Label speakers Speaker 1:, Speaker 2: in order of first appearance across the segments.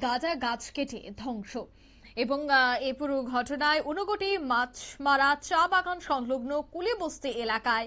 Speaker 1: গাঁজা গাছ কেটে ধ্বংস এবং এই পুরো ঘটনায় ঊনকোটি মাছমারা চা বাগান সংলগ্ন কুলিবস্তি এলাকায়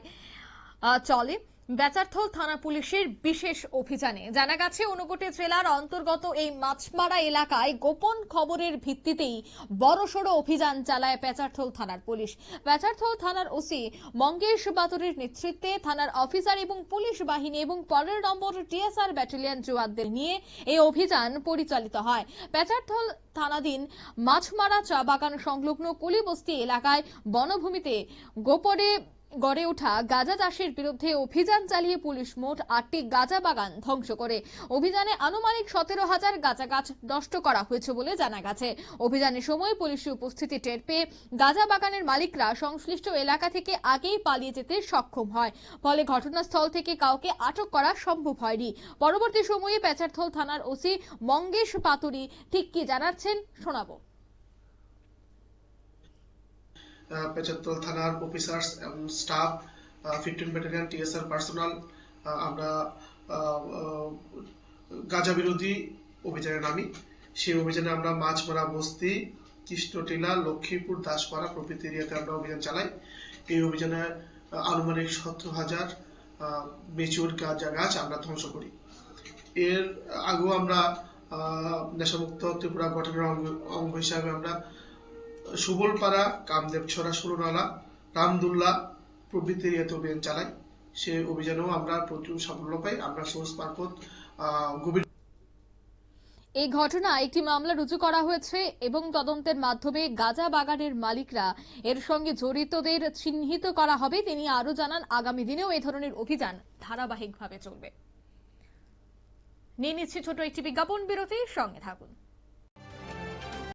Speaker 1: চলে বেচারথল থানা পুলিশের বিশেষ অভিযানে। জানা গেছে ঊনকোটি জেলার অন্তর্গত এই মাছমারা এলাকায় গোপন খবরের ভিত্তিতেই বড়সড় অভিযান চালায় বেচারথল থানার পুলিশ। বেচারথল থানার ওসি মঙ্গেশ বাতুরির নেতৃত্বে থানার অফিসার এবং পুলিশ বাহিনী এবং 15 নম্বর টিএসআর ব্যাটালিয়ন জওয়ানদের নিয়ে এই অভিযান পরিচালিত হয়। বেচারথল থানাধীন মাছমারা চা বাগান সংলগ্ন কুলিবস্তি এলাকায় বনভূমিতে গোপনে গড়ে ওঠা গাঁজা চাষের বিরুদ্ধে অভিযান চালিয়ে পুলিশ মোট 8টি গাঁজা বাগান ধ্বংস করে। অভিযানে আনুমানিক 17,000 গাঁজা গাছ নষ্ট করা হয়েছে বলে জানা গেছে। অভিযানের সময় পুলিশের উপস্থিতি টের পেয়ে গাঁজা বাগানের মালিকরা সংশ্লিষ্ট এলাকা থেকে আগেই পালিয়ে যেতে সক্ষম হয়। ফলে ঘটনাস্থল থেকে কাউকে আটক করা সম্ভব হয়নি। পরবর্তী সময়ে বেচারথল থানার ওসি মঙ্গেশ পাতুরি ঠিক কি জানাচ্ছেন শোনাবো।
Speaker 2: বেচারথল থানার অফিসার্স এবং স্টাফ 15 ব্যাটালিয়ন টিএসআর পার্সোনাল আমরা গাঁজা বিরোধী অভিযানে নামি। সেই অভিযানে আমরা মাছমারা বস্তি, কৃষ্ণটিলা, লক্ষ্মীপুর, দাসপাড়া প্রভৃতি এরিয়াতে আমরা অভিযান চালাই। এই অভিযানে আনুমানিক 17,000 মেচুর গাঁজা গাছ আমরা ধ্বংস করি। এর আগেও আমরা নেশামুক্ত ত্রিপুরা গঠনের অঙ্গ হিসাবে আমরা সুবলপাড়া, কামদেবছড়া, সুরনালা, রামদুল্লা প্রভৃতি এরিয়াতে অভিযান চালাই। সেই অভিযানেও আমরা প্রচুর সাফল্য পাই। আমরা সোর্স মারফত গভীর
Speaker 1: এই ঘটনায় একটি মামলা রুজু করা হয়েছে এবং তদন্তের মাধ্যমে গাঁজা বাগানের মালিকরা এর সঙ্গে জড়িতদের চিহ্নিত করা হবে। তিনি আরো জানান, আগামী দিনেও এই ধরনের অভিযান ধারাবাহিকভাবে চলবে। নিয়ে নিচ্ছি ছোট একটি বিজ্ঞাপন বিরতি, সঙ্গে থাকুন।